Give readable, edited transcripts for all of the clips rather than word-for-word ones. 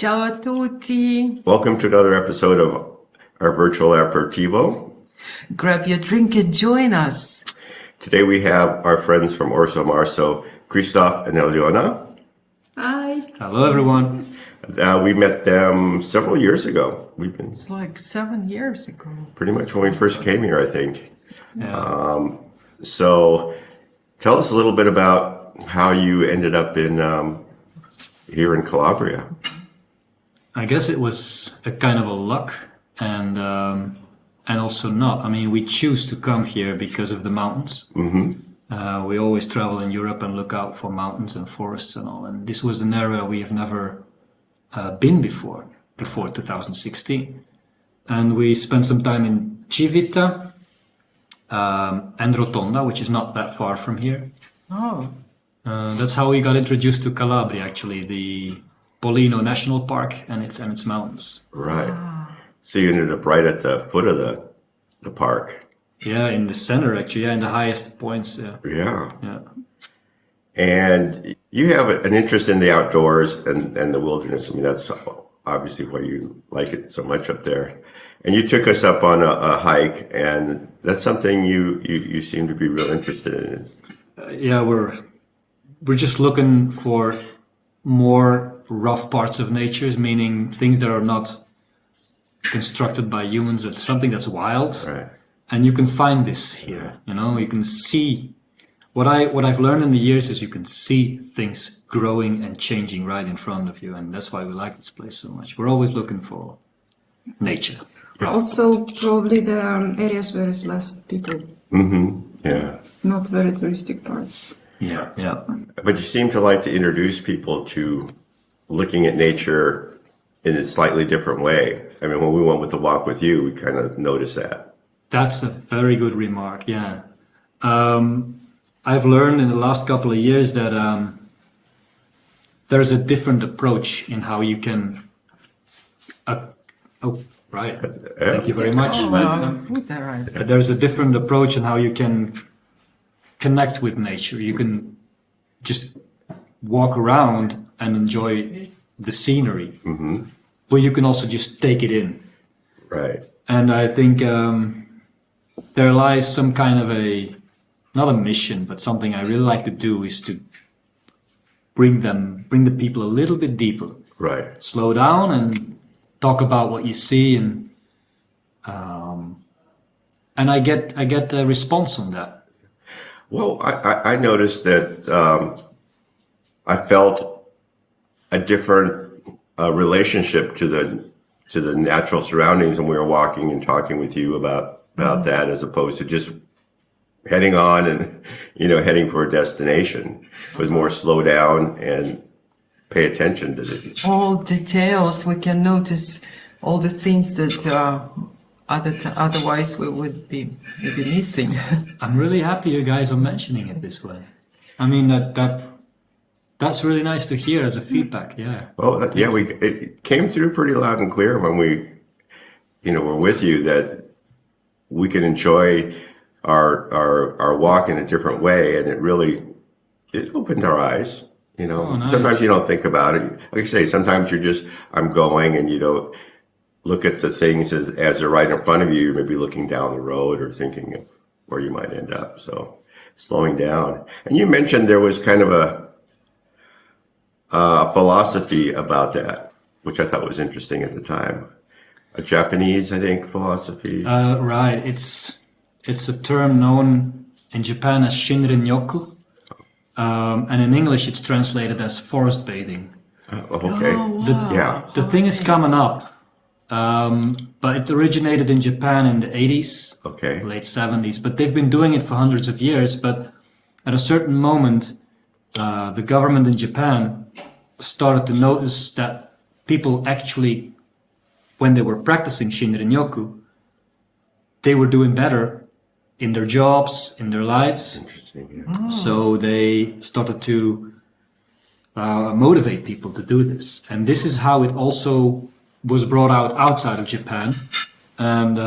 Ciao a tutti. Welcome to another episode of our virtual Aperitivo. Grab your drink and join us. Today we have our friends from Orso, Marso, Christoph and Eliona. Hi. Hello, everyone. We met them several years ago. We've been It's like 7 years ago. pretty much when we first came here, I think. Yes. So tell us a little bit about how you ended up in here in Calabria. I guess it was a kind of a luck and also not. I mean, we choose to come here because of the mountains. We always travel in Europe and look out for mountains and forests and all. And this was an area we have never been before 2016. And we spent some time in Civita and Rotonda, which is not that far from here. Oh, That's how we got introduced to Calabria, actually, the Pollino National Park and its mountains. Right. So you ended up right at the foot of the park. Yeah, in the center, actually, yeah, in the highest points. Yeah. Yeah. And you have an interest in the outdoors and the wilderness. I mean, that's obviously why you like it so much up there. And you took us up on a hike, and that's something you seem to be real interested in. Yeah, we're just looking for more rough parts of nature, meaning things that are not constructed by humans. It's something that's wild, Right. and you can find this here. You know, you can see what I've learned in the years is you can see things growing and changing right in front of you, and that's why we like this place so much. We're always looking for nature. Also, probably there are areas where there's less people, Yeah. not very touristic parts. Yeah. But you seem to like to introduce people to looking at nature in a slightly different way. I mean, when we went with the walk with you, we kind of noticed that. That's a very good remark, yeah. I've learned in the last couple of years that there's a different approach in how you can... right. Thank you very much. oh well, put that right. There's a different approach in how you can connect with nature. You can just walk around and enjoy the scenery, but you can also just take it in. Right. And I think there lies some kind of not a mission, but something I really like to do is to bring the people a little bit deeper. Right. Slow down and talk about what you see, and I get a response on that. Well, I noticed that I felt a different relationship to the natural surroundings when we were walking and talking with you about that, as opposed to just heading on and heading for a destination. It was more slow down and pay attention to the All details, we can notice all the things that otherwise we would be maybe missing. I'm really happy you guys are mentioning it this way. I mean that's really nice to hear as a feedback. Yeah. Well, it came through pretty loud and clear when we, were with you, that we can enjoy our walk in a different way, and it opened our eyes. Nice. Sometimes you don't think about it. Like I say, sometimes I'm going and you don't look at the things as they're right in front of you. You're maybe looking down the road or thinking of where you might end up. So slowing down. And you mentioned there was kind of a philosophy about that, which I thought was interesting at the time. A Japanese, I think, philosophy. Right. It's a term known in Japan as Shinrin-yoku. And in English, it's translated as forest bathing. Okay. The thing is coming up, but it originated in Japan in the 80s, Okay. late 70s. But they've been doing it for hundreds of years. But at a certain moment, the government in Japan started to notice that people actually, when they were practicing Shinrin-yoku, they were doing better in their jobs, in their lives. Interesting. Yeah. So they started to motivate people to do this. And this is how it also was brought out outside of Japan. And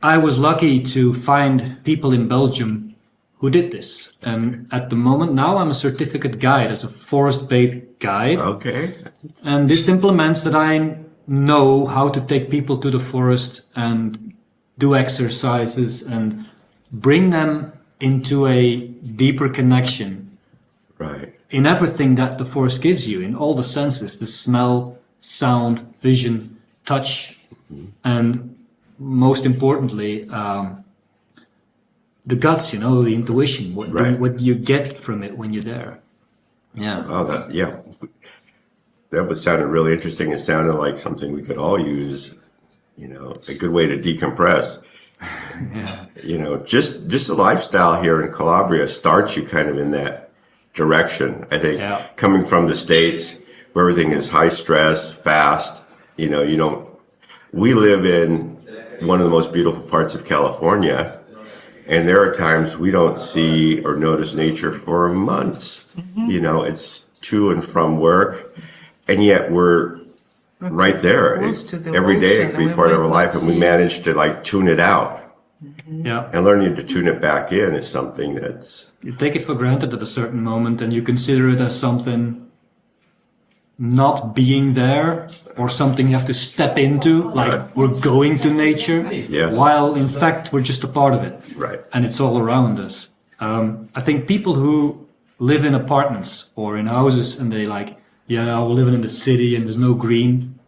I was lucky to find people in Belgium who did this. And at the moment now I'm a certificate guide as a forest-based guide. Okay. And this implements that I know how to take people to the forest and do exercises and bring them into a deeper connection Right. in everything that the forest gives you, in all the senses, the smell, sound, vision, touch, and most importantly, the guts, you know, the intuition, what do you get from it when you're there? Yeah. Oh, that would sounded really interesting. It sounded like something we could all use. You know, a good way to decompress. Yeah. You know, just the lifestyle here in Calabria starts you kind of in that direction. I think coming from the States where everything is high stress, fast, you know, we live in one of the most beautiful parts of California. And there are times we don't see or notice nature for months. You know, it's to and from work. And yet we're right there. Every day it can be part of our life. And we manage to like tune it out. Yeah. And learning to tune it back in is something that's... You take it for granted at a certain moment and you consider it as something not being there or something you have to step into, like we're going to nature, while in fact we're just a part of it. Right. And it's all around us. I think people who live in apartments or in houses and they like, yeah, we're living in the city and there's no green.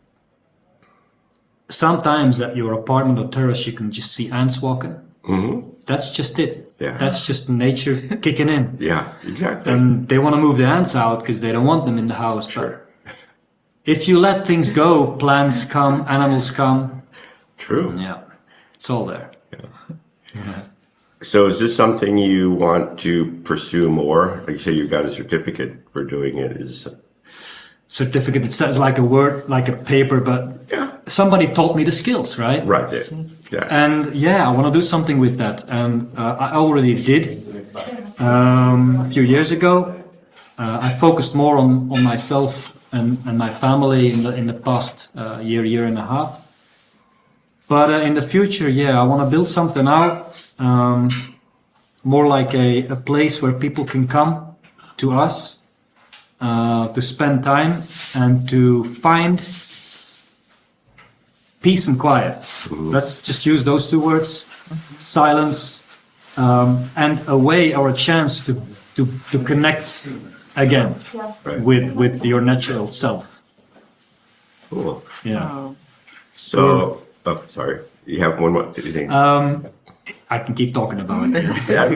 Sometimes at your apartment or terrace you can just see ants walking. Mm-hmm. That's just it. Yeah. That's just nature kicking in. Yeah, exactly. And they want to move the ants out because they don't want them in the house. Sure. But if you let things go, plants come, animals come. True. Yeah, it's all there. Yeah. So is this something you want to pursue more? Like you say, you've got a certificate for doing it. Certificate, it says like a word, like a paper, but somebody taught me the skills, right? Right there. Yeah. And I want to do something with that. And I already did a few years ago. I focused more on myself and my family in the past year and a half. But in the future, I want to build something out, more like a place where people can come to us to spend time and to find peace and quiet. Let's just use those two words: silence and a way or a chance to connect again with your natural self. Cool. Yeah. So, sorry. You have one more thing? I can keep talking about it. Yeah.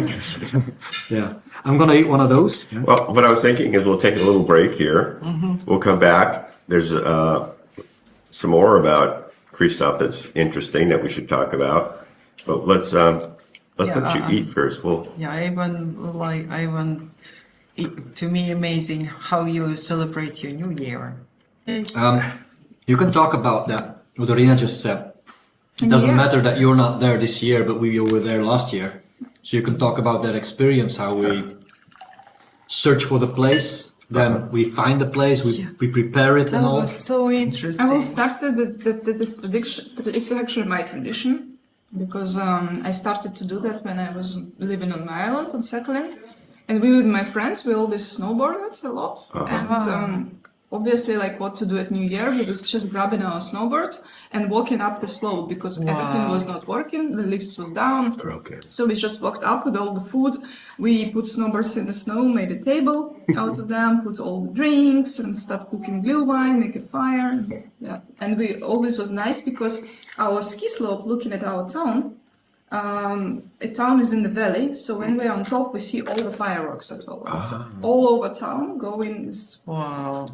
Yeah. I'm gonna eat one of those. Well, what I was thinking is we'll take a little break here. We'll come back. There's some more about Christoph that's interesting that we should talk about. But let's let you eat first. To me, amazing how you celebrate your New Year. Yes. You can talk about that. What Dorina just said. It doesn't matter that you're not there this year, but we were there last year. So you can talk about that experience, how we search for the place, then we find the place, we prepare it and all. That was so interesting. I will start this tradition. It's actually my tradition because I started to do that when I was living on my island on settling, and we with my friends we always snowboarded a lot, and obviously like what to do at New Year, we was just grabbing our snowboards and walking up the slope because everything was not working, the lifts was down. Okay. So we just walked up with all the food. We put snowboards in the snow, made a table out of them, put all the drinks and start cooking blue wine, make a fire. Yeah. And we always was nice because our ski slope, looking at our town, a town is in the valley. So when we're on top, we see all the fireworks as well. So all over town going is... Wow.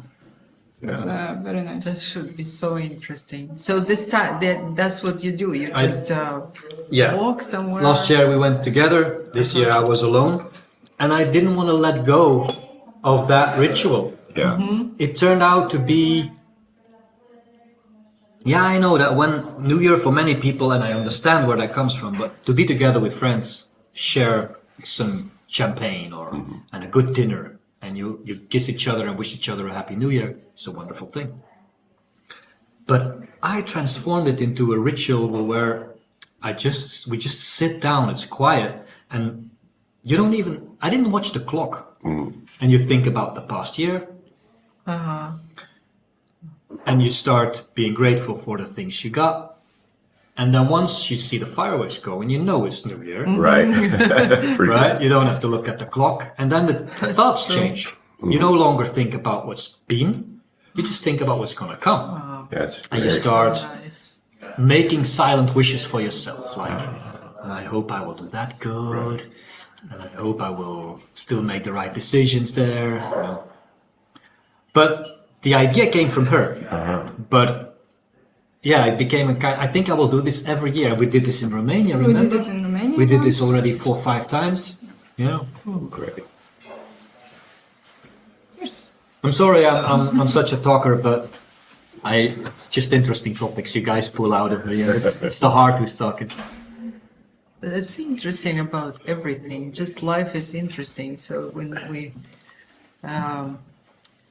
It's very nice. That should be so interesting. So this time, that's what you do. You just walk somewhere. Last year we went together. This year I was alone, and I didn't want to let go of that ritual. Yeah. It turned out to be. Yeah, I know that when New Year for many people, and I understand where that comes from, but to be together with friends, share some champagne and a good dinner. And you kiss each other and wish each other a happy New Year. It's a wonderful thing. But I transformed it into a ritual where we just sit down, it's quiet, and you don't even, I didn't watch the clock. And you think about the past year. And you start being grateful for the things you got. And then once you see the fireworks go and you know it's New Year. Right. Right? You don't have to look at the clock. And then the thoughts change. You no longer think about what's been. You just think about what's going to come. Yes. And you start making silent wishes for yourself. Like, I hope I will do that good. And I hope I will still make the right decisions there. But the idea came from her. But yeah, it became a kind. I think I will do this every year. We did this in Romania, remember? We did it in Romania. We did this already 4 or 5 times. Yeah. Great. Yes. I'm sorry, I'm such a talker, but it's just interesting topics you guys pull out of me. It's the heart who's talking. It's interesting about everything. Just life is interesting. So when we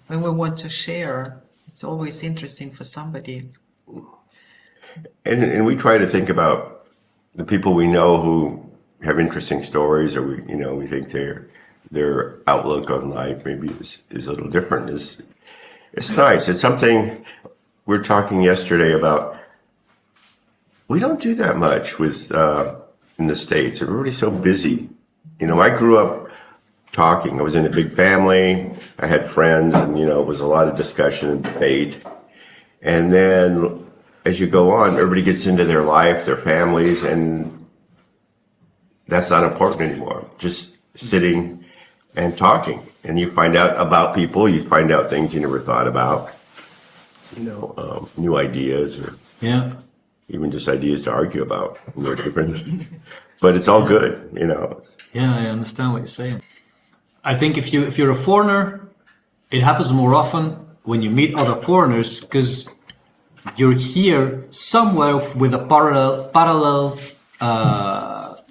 want to share, it's always interesting for somebody. And we try to think about the people we know who have interesting stories, or we think their outlook on life maybe is a little different. It's nice. It's something we were talking yesterday about. We don't do that much with in the States. Everybody's so busy. I grew up talking. I was in a big family. I had friends, and it was a lot of discussion and debate. And then as you go on, everybody gets into their life, their families, and that's not important anymore. Just sitting and talking, and you find out about people. You find out things you never thought about. New ideas, or even just ideas to argue about. But it's all good, Yeah, I understand what you're saying. I think if you're a foreigner, it happens more often when you meet other foreigners, because you're here somewhere with a parallel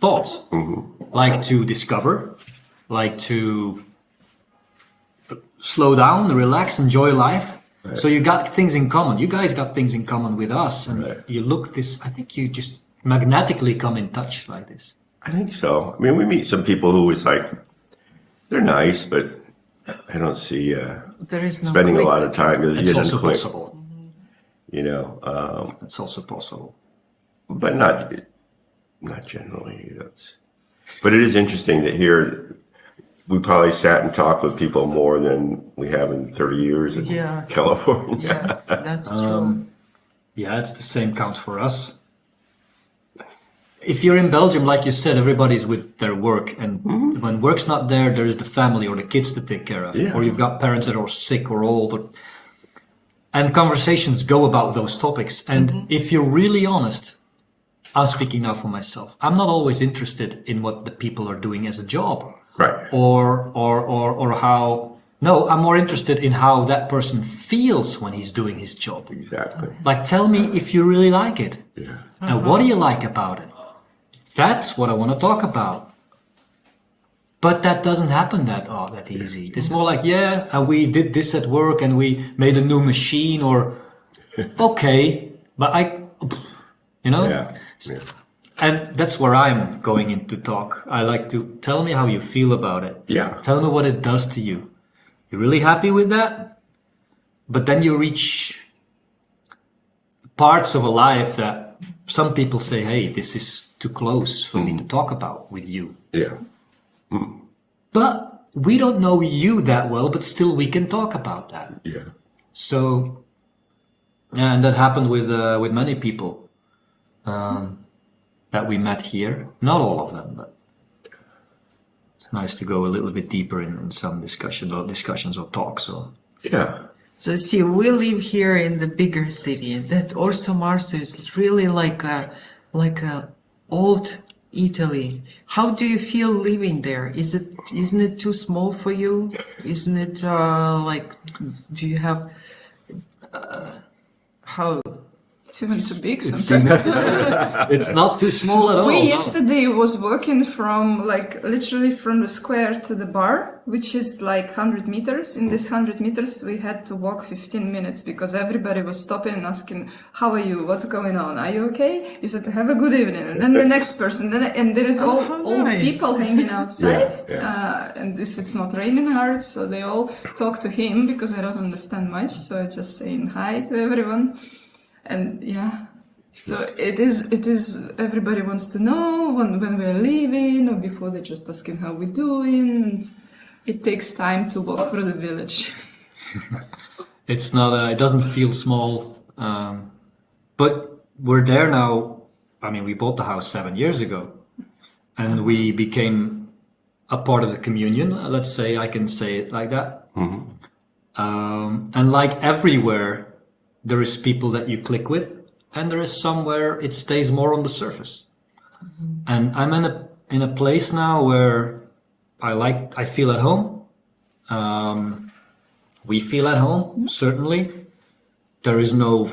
thought, like to discover, like to slow down, relax, enjoy life. Right. So you got things in common. You guys got things in common with us, and you look this. I think you just magnetically come in touch like this. I think so. I mean, we meet some people who is like, they're nice, but I don't see there is no spending click. a lot of time. It's also possible. It's also possible, but not generally. But it is interesting that here we probably sat and talked with people more than we have in 30 years in California. Yes, that's true. Yeah, it's the same counts for us. If you're in Belgium, like you said, everybody's with their work, and when work's not there, there's the family or the kids to take care of, or you've got parents that are sick or old, and conversations go about those topics. And if you're really honest, I'm speaking now for myself, I'm not always interested in what the people are doing as a job, right? Or how. No, I'm more interested in how that person feels when he's doing his job. Exactly. Like, tell me if you really like it, and what do you like about it? That's what I want to talk about. But that doesn't happen that easy. It's more like, and we did this at work and we made a new machine, or okay, but and that's where I'm going into talk. I like to tell me how you feel about it. Yeah. Tell me what it does to you. You're really happy with that? But then you reach parts of a life that some people say, hey, this is too close for me to talk about with you. Yeah. But we don't know you that well, but still we can talk about that. Yeah. So, and that happened with many people that we met here. Not all of them, but it's nice to go a little bit deeper in some discussions or talks. So. Yeah. So see, we live here in the bigger city. That Orso Marso is really like a old Italy. How do you feel living there? Isn't it too small for you? Isn't it do you have how It's even too big sometimes. It's not too small at all. We no. yesterday was walking from literally from the square to the bar, which is 100 meters. In this 100 meters, we had to walk 15 minutes because everybody was stopping and asking, "How are you? What's going on? Are you okay?" You said, "Have a good evening." And then the next person, and there is all how old nice. people hanging outside. Yeah. And if it's not raining hard, so they all talk to him because I don't understand much. So I just saying hi to everyone. And yeah, so it is, everybody wants to know when we're leaving or before they're just asking how we're doing. And it takes time to walk through the village. It's not. It doesn't feel small, but we're there now. I mean, we bought the house 7 years ago, and we became a part of the communion. Let's say I can say it like that. And like everywhere, there is people that you click with, and there is somewhere it stays more on the surface. And I'm in a place now where I feel at home. We feel at home, certainly. There is no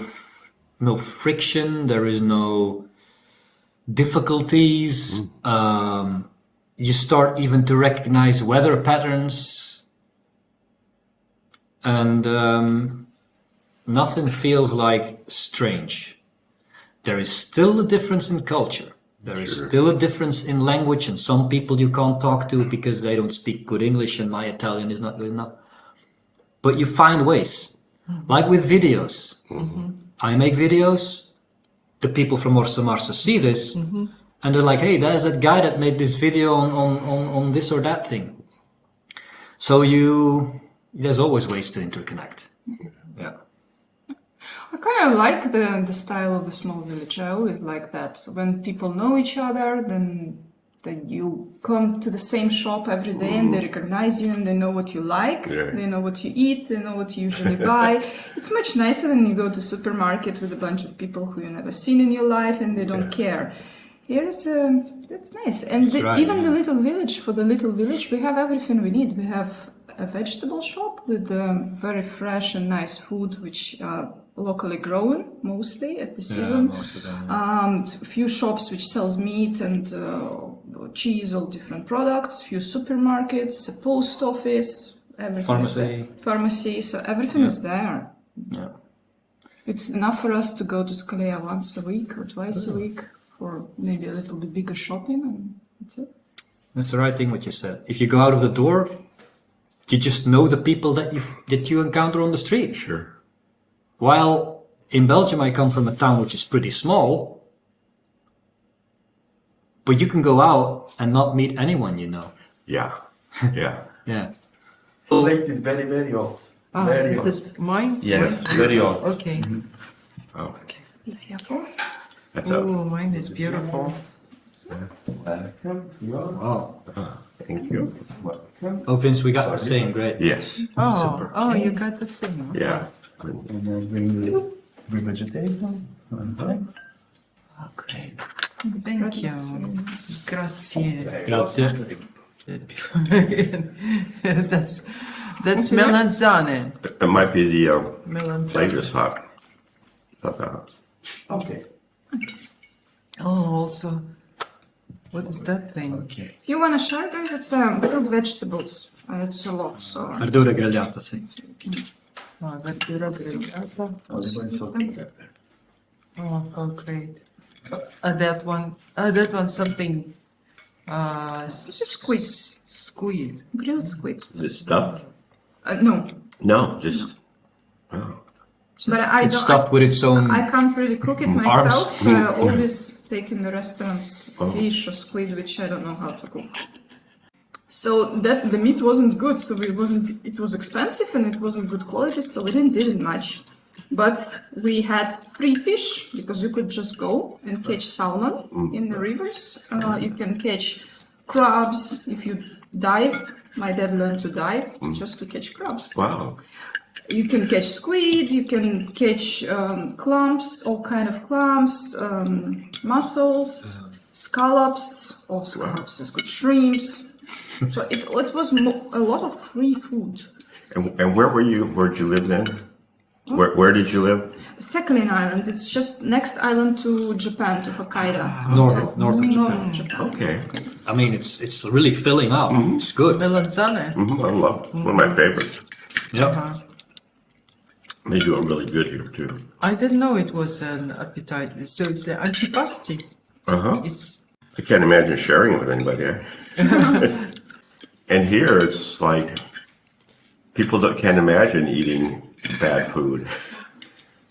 friction. There is no difficulties. You start even to recognize weather patterns, and nothing feels like strange. There is still a difference in culture. There is still a difference in language, and some people you can't talk to because they don't speak good English and my Italian is not good enough. But you find ways. Like with videos. I make videos, the people from Orso Marso see this, and they're like, hey, there's that guy that made this video on this or that thing. So there's always ways to interconnect. Yeah. I kind of like the style of the small village. I always like that. So when people know each other, then you come to the same shop every day and they recognize you and they know what you like, they know what you eat, they know what you usually buy. It's much nicer than you go to supermarket with a bunch of people who you never seen in your life and they don't care. Here's that's nice. And even the little village, for the little village, we have everything we need. We have a vegetable shop with very fresh and nice food, which locally grown mostly at the season. Most of them, yeah. A few shops which sells meat and cheese, all different products. Few supermarkets, a post office, everything. Pharmacy. So everything is there. Yeah. It's enough for us to go to Skalea once a week or twice a week for maybe a little bit bigger shopping, and that's it. That's the right thing what you said. If you go out of the door, you just know the people that you encounter on the street. Sure. While in Belgium, I come from a town which is pretty small, but you can go out and not meet anyone you know. Yeah. Yeah. Yeah. The lake is very, very old. Very Is old. this mine? Yes, very old. Okay. Oh, Be careful. that's a Oh, mine is beautiful. Welcome. Wow. thank you. Welcome. Oh, Vince, we got the same. Great. Yes. Oh, you got the same. Yeah. And then bring the vegetable. One sec. Okay. Thank you. Grazie. Grazie. That's melanzane. It might be the Melanzane. latest hot. Not that hot. Okay. Oh, also, what is that thing? Okay. If you want to share, guys, it's grilled vegetables. It's a lot, so. Verdura grigliata, sì. Oh, verdura grigliata. Olive salt and pepper. Oh, great. That one something. Squid. Squid. Grilled squid. This stuff? No. No, just. Oh. But I It's don't. stuffed with its own. I can't really cook it myself, Arms. so I always take in the restaurants fish or squid, which I don't know how to cook. So that the meat wasn't good, so it was expensive and it wasn't good quality, so we didn't do it much. But we had free fish because you could just go and catch salmon in the rivers. You can catch crabs if you dive. My dad learned to dive just to catch crabs. Wow. You can catch squid, you can catch clams, all kind of clams, mussels, scallops, or scallops is good, shrimps. So it was a lot of free food. And where were you? Where'd you live then? Where did you live? Sakhalin Island. It's just next island to Japan, to Hokkaido. North of Japan. North of Japan. Okay. I mean, it's really filling up. It's good. Melanzane. I love one of my favorites. Yeah. They do it really good here too. I didn't know it was an appetite. So it's an antipasti. It's I can't imagine sharing it with anybody. And here it's like people can't imagine eating bad food.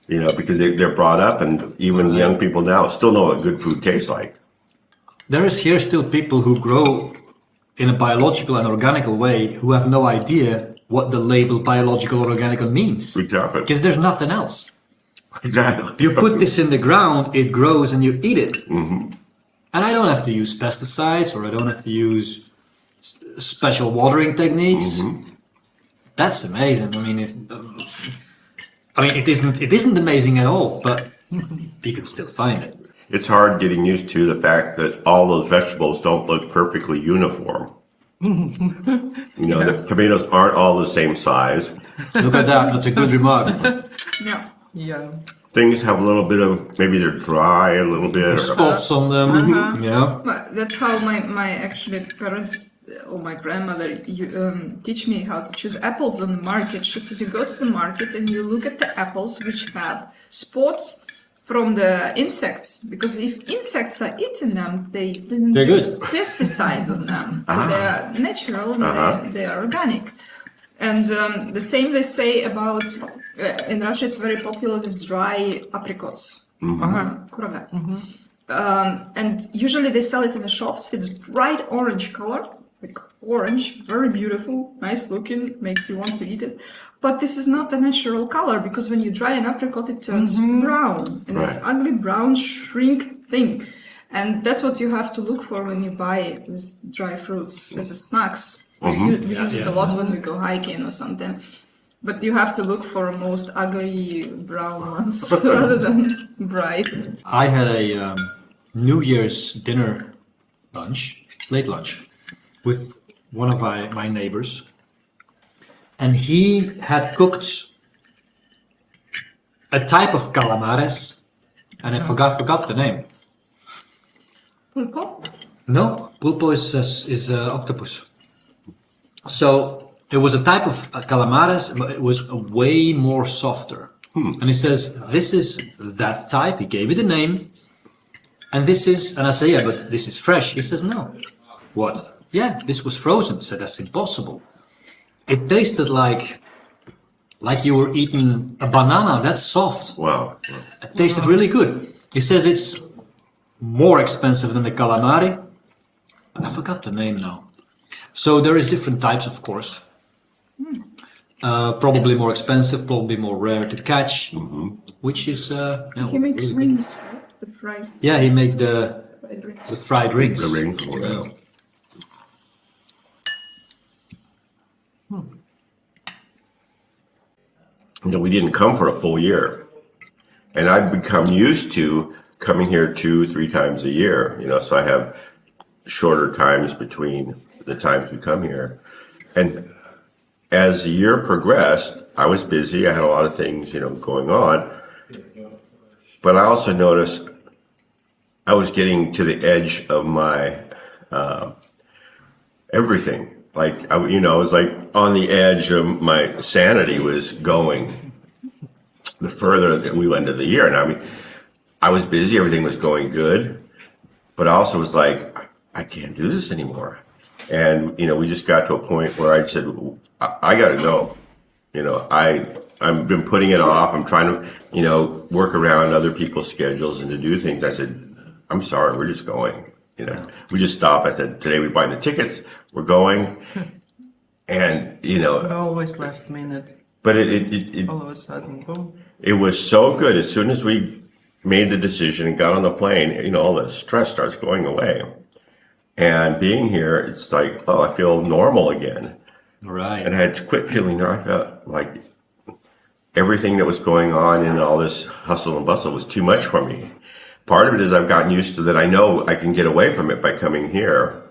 You know, because they're brought up, and even young people now still know what good food tastes like. There is here still people who grow in a biological and organical way who have no idea what the label biological or organical means. Exactly. Because there's nothing else. Exactly. You put this in the ground, it grows, and you eat it. And I don't have to use pesticides, or I don't have to use special watering techniques. That's amazing. I mean, it isn't amazing at all, but you can still find it. It's hard getting used to the fact that all those vegetables don't look perfectly uniform. You know, the tomatoes aren't all the same size. Look at that. That's a good remark. Yeah. yeah. Things have a little bit of, maybe they're dry a little bit. Or, Spots on them. Yeah. But that's how my actually parents or my grandmother teach me how to choose apples on the market. She says you go to the market and you look at the apples which have spots from the insects, because if insects are eating them, they didn't They're use good. pesticides on them, so they are natural and they are organic. And the same they say about in Russia. It's very popular this dry apricots, kuraga. And usually they sell it in the shops. It's bright orange color, like orange, very beautiful, nice looking, makes you want to eat it. But this is not a natural color, because when you dry an apricot, it turns brown, and it's ugly brown shrink thing. And that's what you have to look for when you buy these dry fruits as a snacks. We use it a lot when we go hiking or something. But you have to look for most ugly brown ones rather than bright. I had a New Year's dinner late lunch, with one of my neighbors. And he had cooked a type of calamares, and I forgot the name. Pulpo? No, pulpo is octopus. So it was a type of calamares, but it was way more softer. And he says, this is that type. He gave it a name. And this is, and I say, yeah, but this is fresh. He says, no. What? Yeah, this was frozen. I said, that's impossible. It tasted like you were eating a banana. That's soft. wow. It tasted really good. He says it's more expensive than the calamari. I forgot the name now. So there is different types, of course. Probably more expensive, probably more rare to catch, which is He makes really good. rings, the fried Yeah, he made the rings. fried rings. The rings. Yeah. You know, we didn't come for a full year. And I've become used to coming here 2-3 times a year, you know, so I have shorter times between the times we come here. And as the year progressed, I was busy. I had a lot of things, you know, going on. But I also noticed I was getting to the edge of my everything. Like, I was like on the edge of my sanity was going the further that we went into the year. And I mean, I was busy. Everything was going good. But I also was like, I can't do this anymore. And, you know, we just got to a point where I said, I got to go. You know, I've been putting it off. I'm trying to, you know, work around other people's schedules and to do things. I said, I'm sorry, we're just going. You know, we just stopped. I said, today we buy the tickets. We're going. And, you know, Always last minute. but it All of a sudden, boom. it was so good. As soon as we made the decision and got on the plane, you know, all the stress starts going away. And being here, it's like, oh, I feel normal again. Right. And I had to quit feeling, I felt like everything that was going on in all this hustle and bustle was too much for me. Part of it is I've gotten used to that. I know I can get away from it by coming here.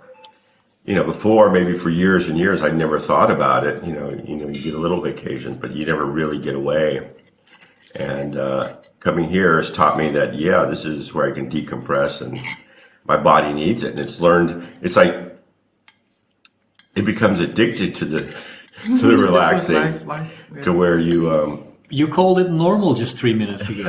You know, before, maybe for years and years, I never thought about it. You get a little vacation, but you never really get away. And coming here has taught me that, yeah, this is where I can decompress and my body needs it. And it's learned, it's like it becomes addicted to the relaxing, to where you You called it normal just 3 minutes ago.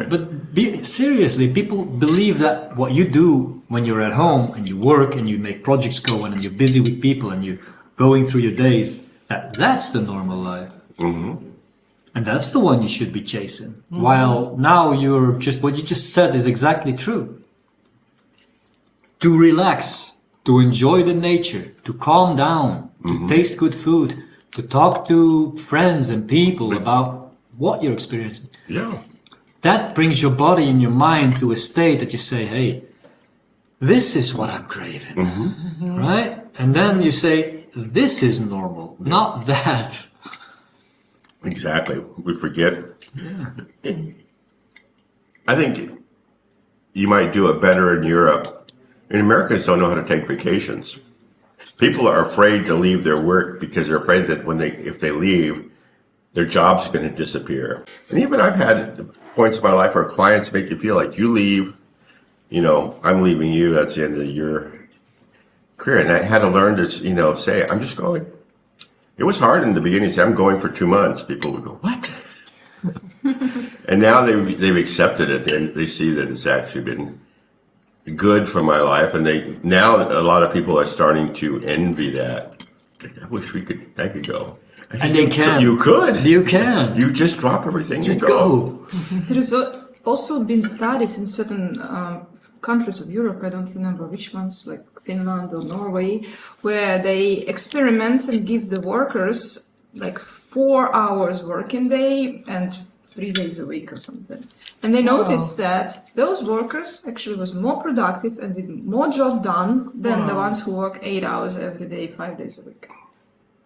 But seriously, people believe that what you do when you're at home and you work and you make projects go on and you're busy with people and you're going through your days, that's the normal life. And that's the one you should be chasing. While now what you just said is exactly true. To relax, to enjoy the nature, to calm down, to taste good food, to talk to friends and people about what you're experiencing. yeah. That brings your body and your mind to a state that you say, hey, this is what I'm craving, right? And then you say, this is normal, not that. Exactly. We forget. I think you might do it better in Europe. And Americans don't know how to take vacations. People are afraid to leave their work because they're afraid that if they leave, their job's going to disappear. And even I've had points in my life where clients make you feel like you leave, I'm leaving you, that's the end of your career. And I had to learn to, say, I'm just going. It was hard in the beginning to say, I'm going for 2 months. People would go, what? And now they've accepted it. They see that it's actually been good for my life. And now a lot of people are starting to envy that. I wish I could go. And they can. You could. You can. You just drop everything Just and go. There has also been studies in certain countries of Europe, I don't remember which ones, like Finland or Norway, where they experiment and give the workers like 4 hours working day and 3 days a week or something. And they noticed that those workers actually was more productive and did more job done than the ones who work 8 hours every day, 5 days a week.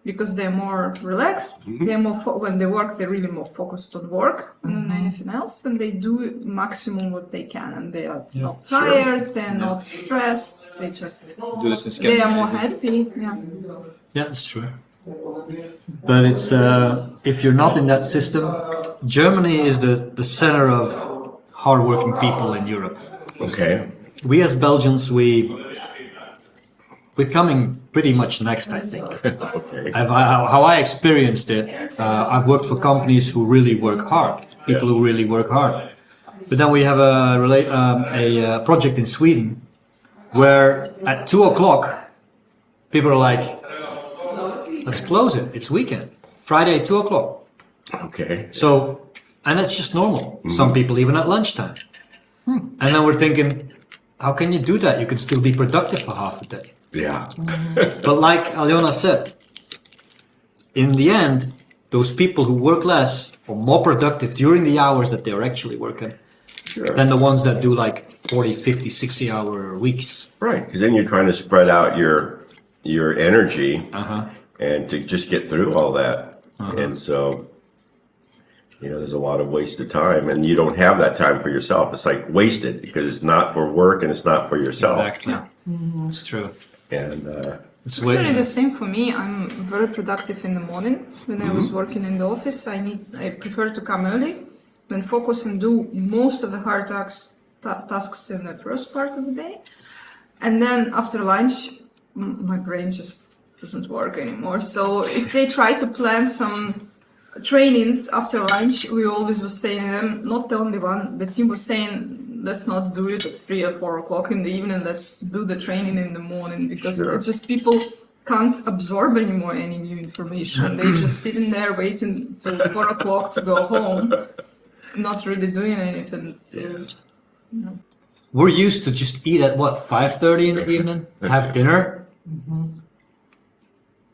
Because they're more relaxed, they're more when they work, they're really more focused on work than anything else, and they do maximum what they can, and they are not tired, they're not stressed, they just they are more happy. Yeah, that's true. But it's if you're not in that system, Germany is the center of hardworking people in Europe. Okay. We as Belgians, we're coming pretty much next, I think. Okay. How I experienced it, I've worked for companies who really work hard, people who really work hard. But then we have a project in Sweden where at 2 o'clock, people are like, let's close it, it's weekend. Friday, 2 o'clock. Okay. So, and that's just normal. Some people even at lunchtime. And then we're thinking, how can you do that? You can still be productive for half a day. Yeah. But like Alyona said, in the end, those people who work less are more productive during the hours that they're actually working than the ones that do like 40, 50, 60 hour weeks. Right. Because then you're trying to spread out your energy and to just get through all that. And so, there's a lot of wasted time, and you don't have that time for yourself. It's like wasted because it's not for work and it's not for yourself. Exactly. It's true. And It's Really the same for me. I'm very productive in the morning. When I was working in the office, I prefer to come early, then focus and do most of the hard tasks in the first part of the day. And then after lunch, my brain just doesn't work anymore. So if they try to plan some trainings after lunch, we always was saying them, not the only one, the team was saying, let's not do it at 3 or 4 o'clock in the evening, let's do the training in the morning, because it's just people can't absorb anymore any new information. They just sitting there waiting till 4 o'clock to go home, not really doing anything. So, We're used to just eat at what, 5:30 in the evening, have dinner,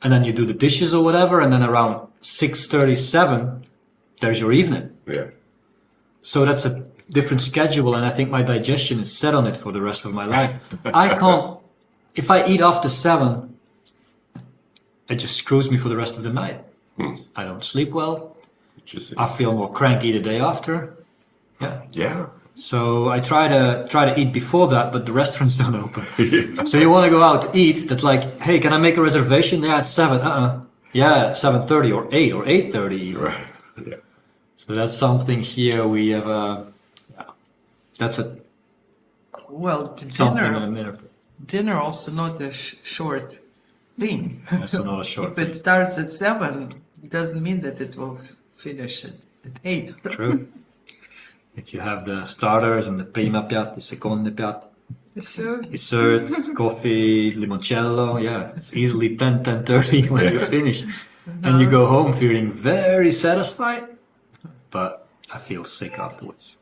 and then you do the dishes or whatever, and then around 6:37, there's your evening. yeah. So that's a different schedule, and I think my digestion is set on it for the rest of my life. I can't, if I eat after 7, it just screws me for the rest of the night. I don't sleep well. Interesting. I feel more cranky the day after. Yeah. Yeah. So I try to eat before that, but the restaurants don't open. So you want to go out to eat, that's like, hey, can I make a reservation there at 7? Yeah, 7:30 or 8 or 8:30. Right. Yeah. So that's something here we have yeah, that's a Well, something dinner, in there. dinner also not a short thing. That's not a short If it starts at 7, it doesn't mean that it will finish at 8. True. If you have the starters and the prima piatti, seconde piatti, Sure. desserts, coffee, limoncello, yeah, it's easily 10, 10:30 when you finish. And you go home feeling very satisfied, but I feel sick afterwards.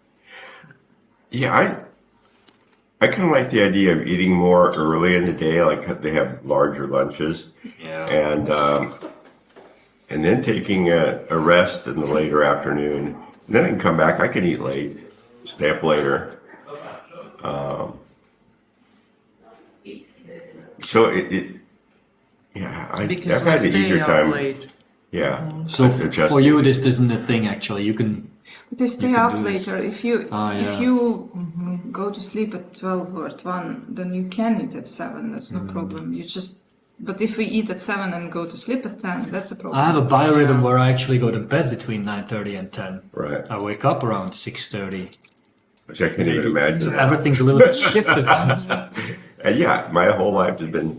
Yeah, I kind of like the idea of eating more early in the day, like they have larger lunches, Yeah. and then taking a rest in the later afternoon. And then I can come back. I can eat late, stay up later. So Because I've we had an stay easier up time. late. Yeah. So for adjusting. you, this isn't a thing actually. You can. They stay You can up do this. later. If you Yeah. if you go to sleep at 12 or at 1, then you can eat at 7. That's no problem. You just. But if we eat at 7 and go to sleep at 10, that's a problem. I have a biorhythm where I actually go to bed between 9:30 and 10. Right. I wake up around 6:30. Which I can't even So imagine. everything's a little bit shifted. And yeah, my whole life has been.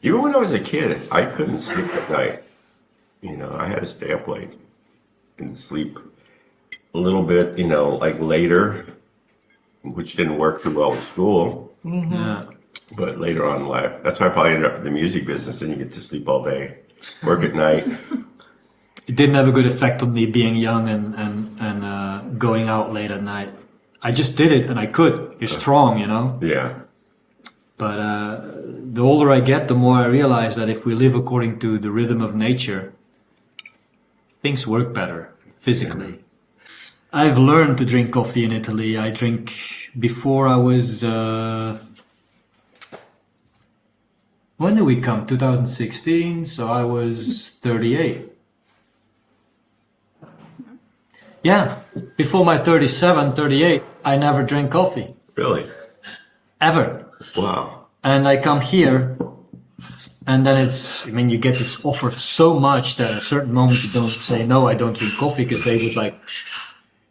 Even when I was a kid, I couldn't sleep at night. You know, I had to stay up late and sleep a little bit, like later, which didn't work too well with school. Yeah. But later on in life, that's why I probably ended up in the music business, and you get to sleep all day, work at night. It didn't have a good effect on me being young and going out late at night. I just did it and I could. You're strong, you know. Yeah. But the older I get, the more I realize that if we live according to the rhythm of nature, things work better physically. I've learned to drink coffee in Italy. I drink before I was. When did we come? 2016. So I was 38. Yeah, before my 37, 38, I never drank coffee. Really? Ever. Wow. And I come here, and then you get this offer so much that at a certain moment you don't say, no, I don't drink coffee, because they would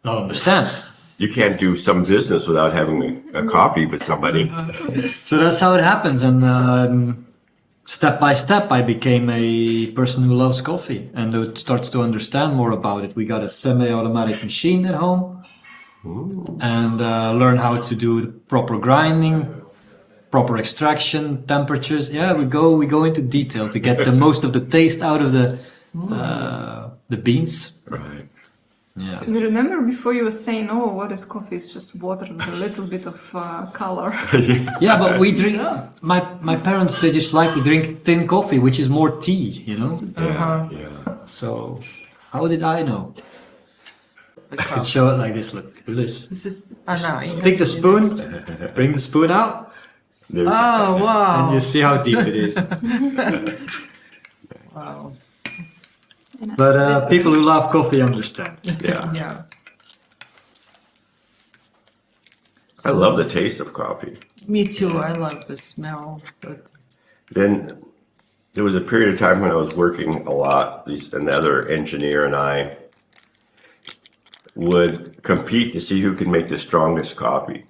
not understand. You can't do some business without having a coffee with somebody. So that's how it happens. And step by step, I became a person who loves coffee and who starts to understand more about it. We got a semi-automatic machine at home. And learn how to do the proper grinding, proper extraction, temperatures. Yeah, we go into detail to get the most of the taste out of the beans. Right. Yeah. You remember before you were saying, "Oh, what is coffee? It's just water with a little bit of color." Yeah, but we drink. My parents, they just like to drink thin coffee, which is more tea, you know. Yeah. Yeah. So how did I know? The I cup. can show it like this. Look at this. This is no, Stick the spoon. Bring the spoon out, There's, Oh and wow! you see how deep it is. Wow. But people who love coffee understand. yeah. Yeah. I love the taste of coffee. Me too. I love the smell. But Then there was a period of time when I was working a lot. Another engineer and I would compete to see who could make the strongest coffee.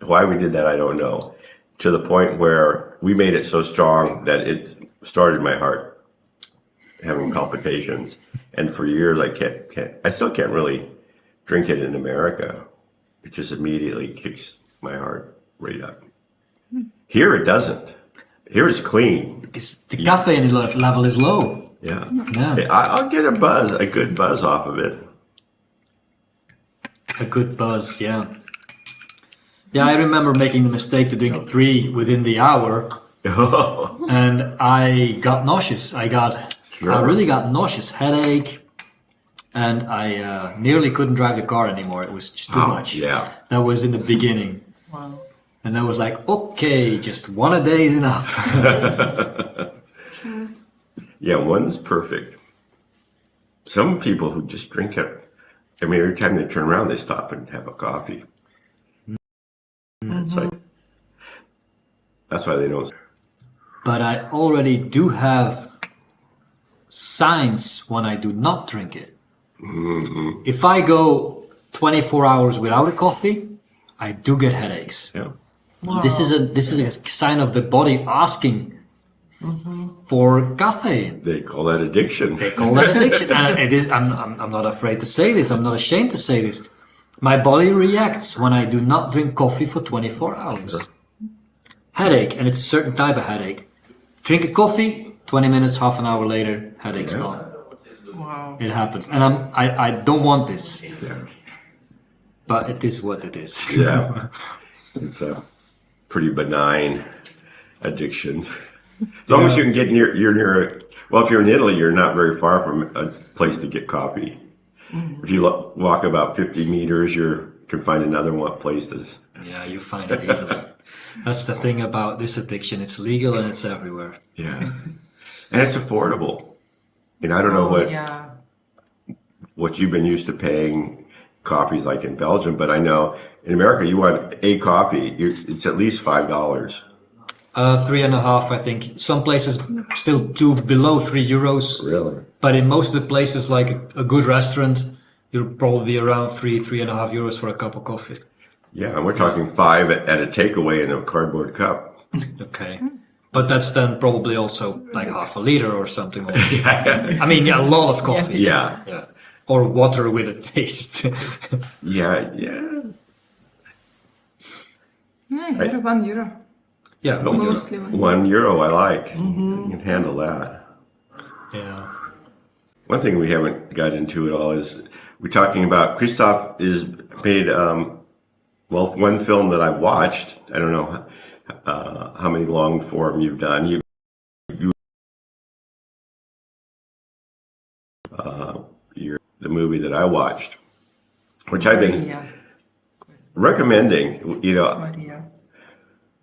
Why we did that, I don't know. To the point where we made it so strong that it started my heart having palpitations. And for years, I still can't really drink it in America. It just immediately kicks my heart right up. Here it doesn't. Here it's clean. Because the caffeine level is low. Yeah. Yeah. I'll get a good buzz off of it. A good buzz, yeah. Yeah, I remember making the mistake to drink 3 within the hour, and I got nauseous. I really got nauseous, headache, and I nearly couldn't drive the car anymore. It was just too much. Yeah. That was in the beginning. wow. And I was like, okay, just one a day is enough. Yeah, one's perfect. Some people who just drink it, I mean, every time they turn around, they stop and have a coffee. It's like, that's why they don't. But I already do have signs when I do not drink it. If I go 24 hours without a coffee, I do get headaches. Yeah. Wow. This is a sign of the body asking for caffeine. They call that addiction. They call that addiction, and it is. I'm not afraid to say this. I'm not ashamed to say this. My body reacts when I do not drink coffee for 24 hours. Sure. Headache, and it's a certain type of headache. Drink a coffee, 20 minutes, half an hour later, headache's gone. Wow. It happens, and I don't want this, Yeah. but it is what it is. Yeah. It's a pretty benign addiction. As long as you can get you're near, well, if you're in Italy, you're not very far from a place to get coffee. If you walk about 50 meters, you can find another one places. Yeah, you find it easily. That's the thing about this addiction. It's legal and it's everywhere. Yeah. And it's affordable. And I don't know Yeah. what you've been used to paying coffees like in Belgium, but I know in America, you want a coffee, it's at least $5. 3.5, I think. Some places still do below €3. Really? But in most of the places, like a good restaurant, you'll probably be around €3.5 for a cup of coffee. Yeah, and we're talking 5 at a takeaway in a cardboard cup. Okay. But that's then probably also like half a liter or something. I mean, yeah, a lot of coffee. Yeah. Yeah. Or water with a taste. Yeah. Yeah, you're €1. Yeah. Mostly €1, I like. You can handle that. Yeah. One thing we haven't got into at all is we're talking about Christoph is made one film that I've watched. I don't know how many long form you've done. You're the movie that I watched, which I've been Maria. recommending. You know, Maria.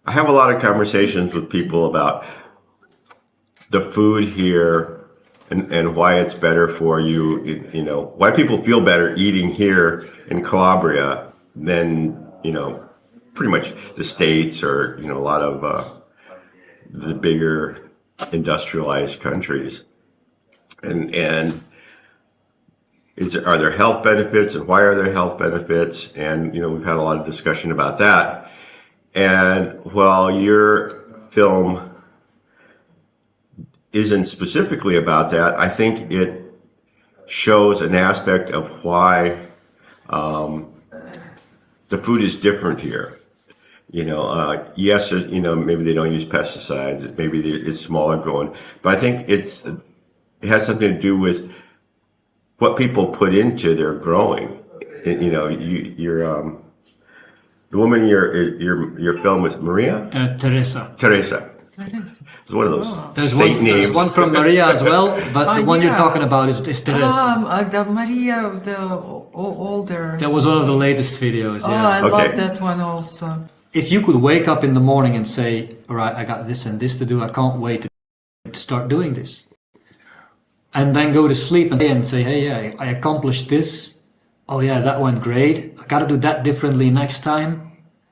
I have a lot of conversations with people about the food here and why it's better for you, you know, why people feel better eating here in Calabria than, you know, pretty much the States or, you know, a lot of the bigger industrialized countries. And are there health benefits and why are there health benefits? And, you know, we've had a lot of discussion about that. And while your film isn't specifically about that, I think it shows an aspect of why the food is different here. You know, yes, you know, maybe they don't use pesticides, maybe it's smaller growing, but I think it has something to do with what people put into their growing. You know, you're the woman in your film was Maria? Teresa. Teresa. That is. It's one of those There's saint one, names. there's one from Maria as well, but the one you're yeah. talking about is Teresa. The Maria, the older. That was one of the latest videos. Oh, Yeah. I Okay. love that one also. If you could wake up in the morning and say, all right, I got this and this to do, I can't wait to start doing this. And then go to sleep and say, hey, yeah, I accomplished this. Oh yeah, that went great. I got to do that differently next time.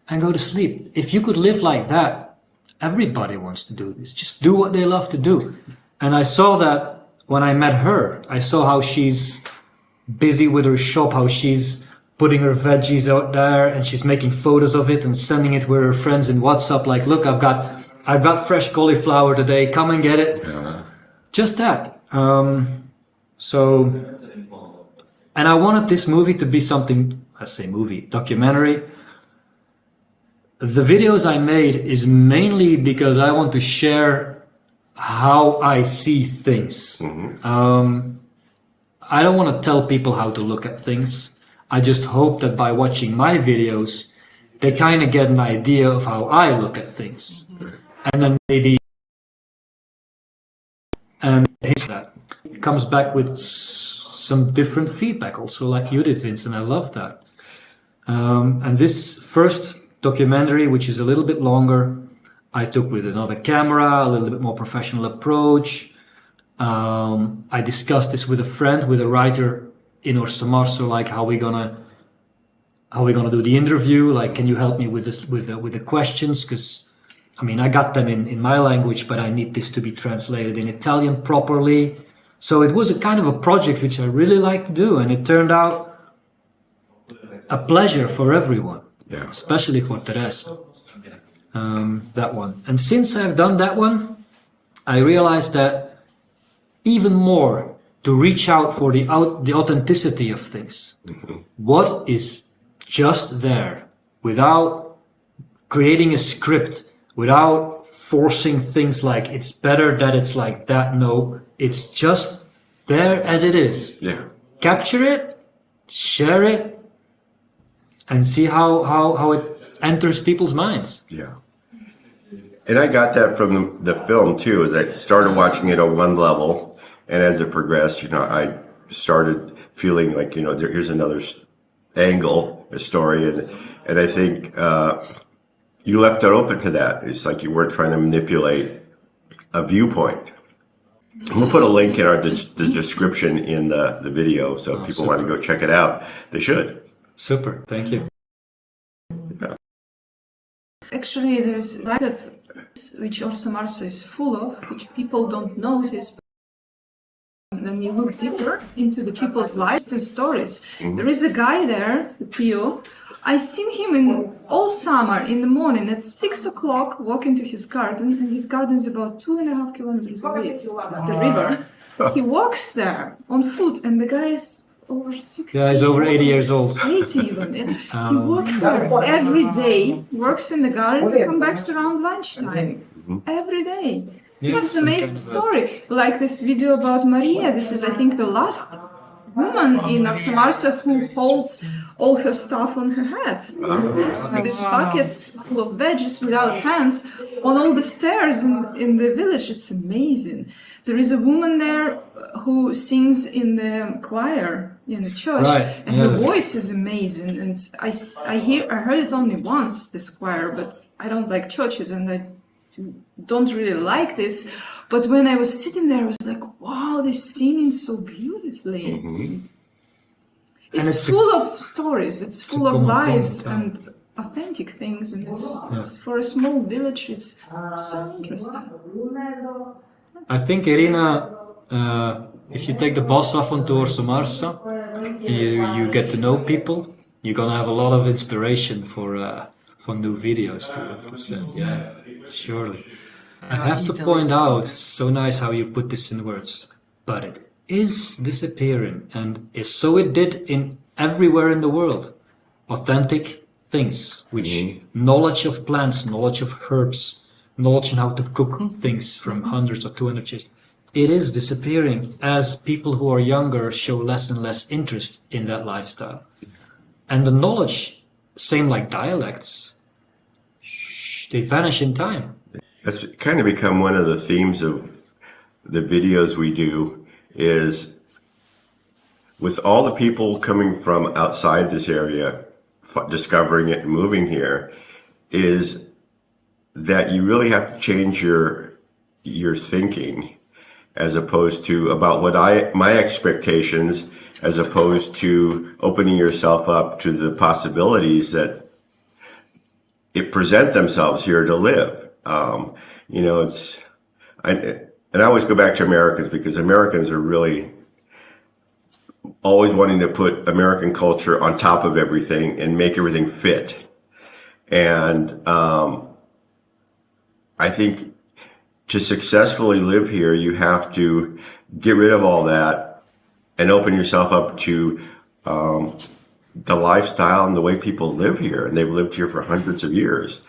And go to sleep. If you could live like that, everybody wants to do this. Just do what they love to do. And I saw that when I met her. I saw how she's busy with her shop, how she's putting her veggies out there and she's making photos of it and sending it with her friends in WhatsApp. Like, look, I've got fresh cauliflower today. Come and get it. Just that. And I wanted this movie to be something, let's say movie, documentary. The videos I made is mainly because I want to share how I see things. I don't want to tell people how to look at things. I just hope that by watching my videos, they kind of get an idea of how I look at things. And then maybe that comes back with some different feedback also, like you did, Vincent. I love that. And this first documentary, which is a little bit longer, I took with another camera, a little bit more professional approach. I discussed this with a friend, with a writer in Orso Marso, like how we gonna do the interview. Like, can you help me with this, with the questions? Because I mean, I got them in my language, but I need this to be translated in Italian properly, So it was a kind of a project which I really liked to do, and it turned out a pleasure for everyone, Yeah. especially for Teresa. That one. And since I've done that one, I realized that even more to reach out for the authenticity of things. What is just there, without creating a script, without forcing things like it's better that it's like that. No, it's just there as it is. Yeah. Capture it, share it, and see how it enters people's minds. Yeah. And I got that from the film too, as I started watching it on one level, and as it progressed, you know, I started feeling like, you know, here's another angle, a story, and I think you left it open to that. It's like you weren't trying to manipulate a viewpoint. We'll put a link in the description in the video, so if people want to go check it out, they should. Super, thank you. Actually, there's like that which Orso Marso is full of, which people don't notice. And then you look deeper into the people's lives and stories. There is a guy there, Pio. I seen him in all summer in the morning at 6 o'clock walking to his garden, and his garden is about 2.5 kilometers away, the river. He walks there on foot, and the guy is over 60. Yeah, he's over 80 years old. 80 even. He works there every day, works in the garden, and comes back around lunchtime. Every day. This is an amazing story. Like this video about Maria. This is, I think, the last woman in Orso Marso who holds all her stuff on her head. With these buckets full of veggies without hands on all the stairs in the village. It's amazing. There is a woman there who sings in the choir in the church, Right. and her voice is amazing. And I heard it only once, this choir, but I don't like churches, and I don't really like this. But when I was sitting there, I was like, wow, they're singing so beautifully. It's full of stories, it's full of lives and authentic things, and it's for a small village, it's so interesting. I think, Irina, if you take the bus off onto Orso Marso, you get to know people, you're gonna have a lot of inspiration for new videos to send. Yeah, surely. I have to point out, so nice how you put this in words, but it is disappearing, and so it did in everywhere in the world. Authentic things, which knowledge of plants, knowledge of herbs, knowledge on how to cook things from hundreds of 200 years. It is disappearing as people who are younger show less and less interest in that lifestyle. And the knowledge, same like dialects, they vanish in time. That's kind of become one of the themes of the videos we do, is with all the people coming from outside this area, discovering it and moving here, is that you really have to change your thinking, as opposed to about my expectations, as opposed to opening yourself up to the possibilities that it present themselves here to live. You know, and I always go back to Americans, because Americans are really always wanting to put American culture on top of everything and make everything fit. And I think to successfully live here, you have to get rid of all that and open yourself up to the lifestyle and the way people live here. And they've lived here for hundreds of years.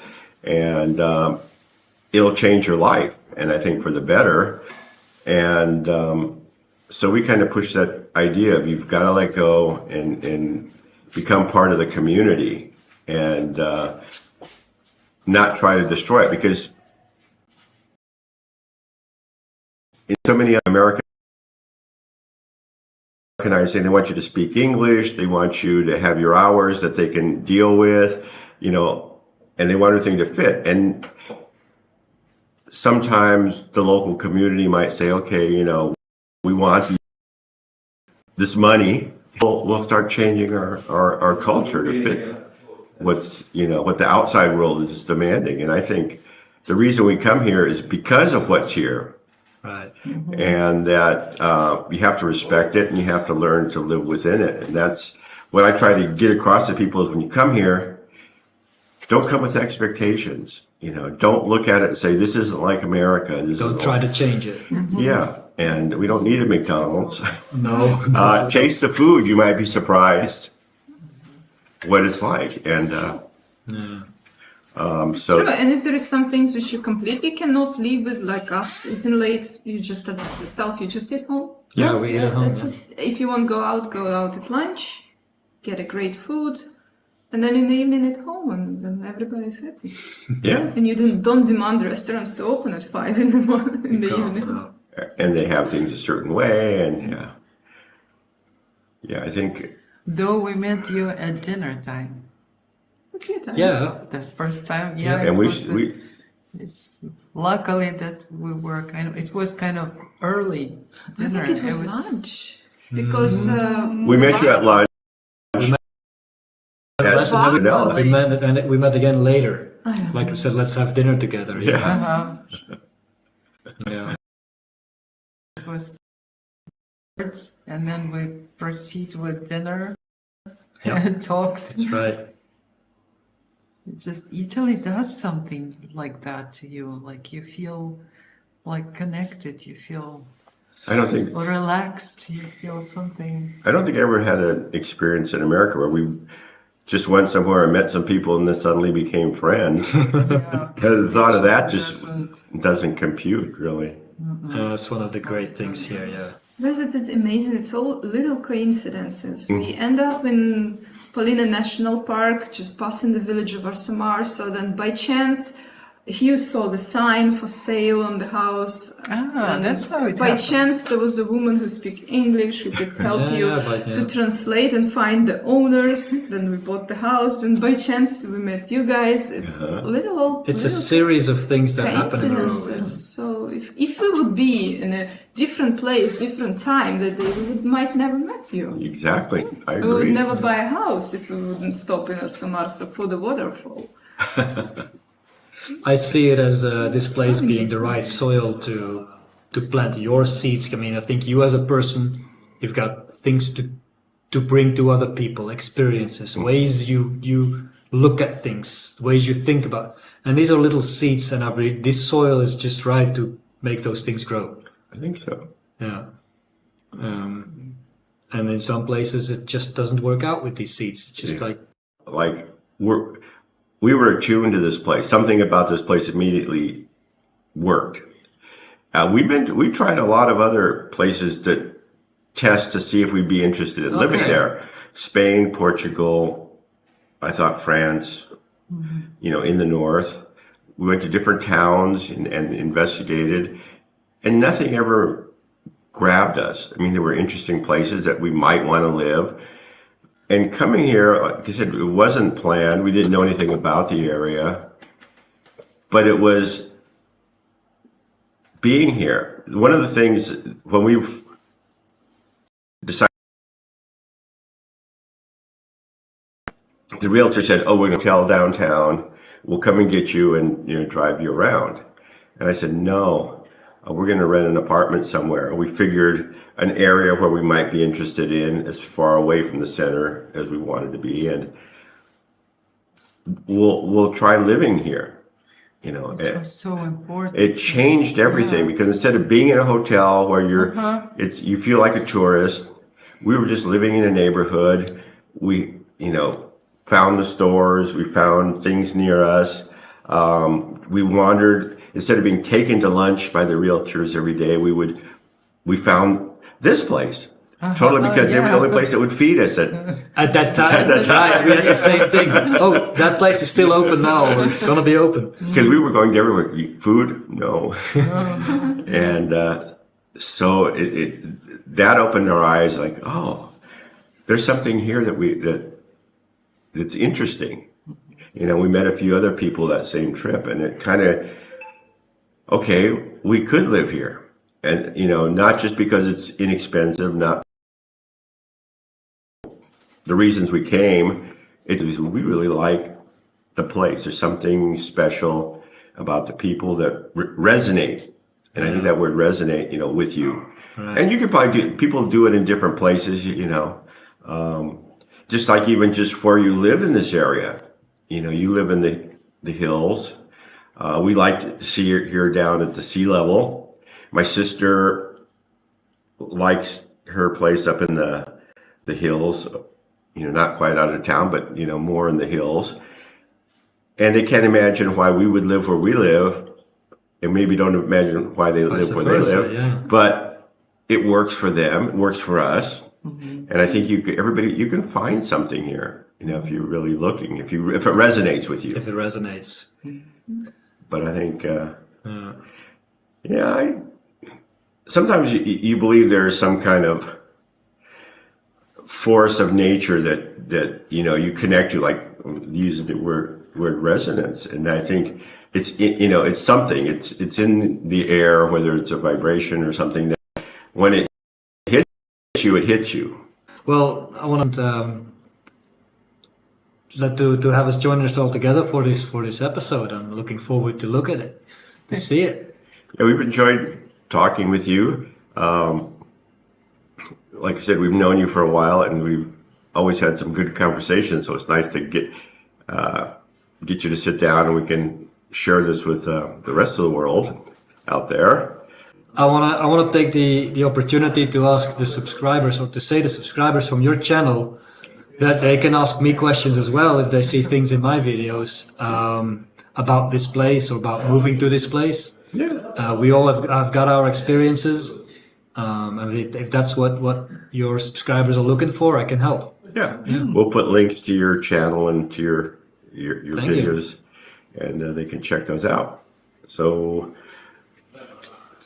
And it'll change your life, and I think for the better. And so we kind of push that idea of you've got to let go and become part of the community, and not try to destroy it, because in so many American saying they want you to speak English, they want you to have your hours that they can deal with, you know, and they want everything to fit. And sometimes the local community might say, okay, you know, we want this money. We'll start changing our culture to fit what the outside world is demanding. And I think the reason we come here is because of what's here. Right. and that you have to respect it and you have to learn to live within it. And that's what I try to get across to people is when you come here, don't come with expectations. You know, don't look at it and say, this isn't like America. This Don't isn't try like-" to change it. Yeah, and we don't need a McDonald's. No. Taste the food. You might be surprised what it's like. And so True, and if there is some things which you completely cannot live with, like us eating late, you just adapt yourself. You just eat home. Yeah, we eat at home. That's it. If you want to go out at lunch, get a great food, and then in the evening at home, and then everybody's happy. yeah, And you don't demand restaurants to open at 5 in the morning, in the evening. No. and they have things a certain way, and yeah, I think Though we met you at dinner time. A few times. Yeah. The first time, yeah. and it was, we it's luckily that we were it was kind of early I dinner. think it was lunch. Because we met you at lunch. Less than we, Vanilla. we met, and we met again later. I know. Like we said, let's have dinner together. Yeah. Yeah. It was words, and then we proceed with dinner Yeah. and talked. That's right. It's just Italy does something like that to you. Like you feel like connected. You feel I don't think relaxed. You feel something. I ever had an experience in America where we just went somewhere and met some people and then suddenly became friends. Yeah. The thought of that just doesn't- doesn't compute, really. That's one of the great things here. Yeah. Wasn't it amazing? It's all little coincidences. We end up in Polina National Park, just passing the village of Orso Marso. Then by chance, Hugh saw the sign for sale on the house. Ah, And that's how it by happened. chance, there was a woman who speaks English who could help Yeah, you but, to yeah. translate and find the owners. Then we bought the house. Then by chance, we met you guys. It's It's a little series of things that happen in a row. coincidences. So if we would be in a different place, different time, that they might never met you. Exactly. I We would agree. never buy a house if we wouldn't stop in Orso Marso for the waterfall. I see it as this place being the right soil to plant your seeds. I mean, I think you as a person, you've got things to bring to other people, experiences, ways you look at things, ways you think about. And these are little seeds, and I believe this soil is just right to make those things grow. I think so. Yeah. And in some places, it just doesn't work out with these seeds. It's just Like we were attuned to this place. Something about this place immediately worked. We tried a lot of other places to test to see if we'd be interested in living Okay. there. Spain, Portugal, I thought France, in the north. We went to different towns and investigated, and nothing ever grabbed us. I mean, there were interesting places that we might want to live. And coming here, like I said, it wasn't planned. We didn't know anything about the area, but it was being here. One of the things when we decided, the realtor said, "Oh, we're going to hotel downtown. We'll come and get you and drive you around." And I said, "No, we're going to rent an apartment somewhere." We figured an area where we might be interested in, as far away from the center as we wanted to be, and we'll try living here. It was so important. It changed everything because instead of being in a hotel where you feel like a tourist, we were just living in a neighborhood. We, found the stores, we found things near us. We wandered, instead of being taken to lunch by the realtors every day, we found this place. Totally because they were the only place that would feed us at that time. At that time, we had the same thing. Oh, that place is still open now. It's gonna be open. because we were going to everywhere. Food? No. And so that opened our eyes like, oh, there's something here that's interesting. We met a few other people that same trip, and it kind of, okay, we could live here. And, not just because it's inexpensive, not the reasons we came, it was we really like the place. There's something special about the people that resonate And I think that would resonate, with you. Right. And you could probably people do it in different places, just like even just where you live in this area. You live in the hills. We like to see it here down at the sea level. My sister likes her place up in the hills, not quite out of town, but, more in the hills. And they can't imagine why we would live where we live, and maybe don't imagine why they live where they live. Yeah. But it works for them, it works for us. And I think you can find something here, if you're really looking, if it resonates with you. If it resonates. But I think, sometimes you believe there is some kind of force of nature that you connect to, like using the word resonance. And I think it's something. It's in the air, whether it's a vibration or something that when it hits you, it hits you. Well, I want to have us join us all together for this episode. I'm looking forward to look at it, to see it. Yeah, we've enjoyed talking with you. Like I said, we've known you for a while, and we've always had some good conversations. So it's nice to get you to sit down, and we can share this with the rest of the world out there. I wanna take the opportunity to ask the subscribers, or to say the subscribers from your channel, that they can ask me questions as well if they see things in my videos about this place or about moving to this place. Yeah. We all have got our experiences, and if that's what your subscribers are looking for, I can help. Yeah. We'll put links to your channel and to your Thank videos, and they can check those out. So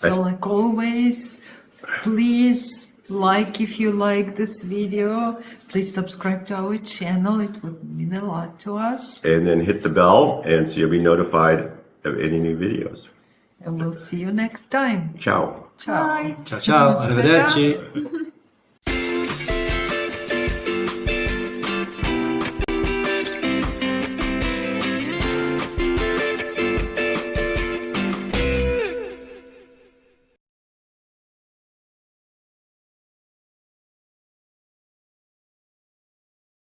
like always, please like if you like this video. Please subscribe to our channel. It would mean a lot to us. and then hit the bell, and so you'll be notified of any new videos. And we'll see you next time. Ciao. Ciao. Bye. Ciao ciao, arrivederci.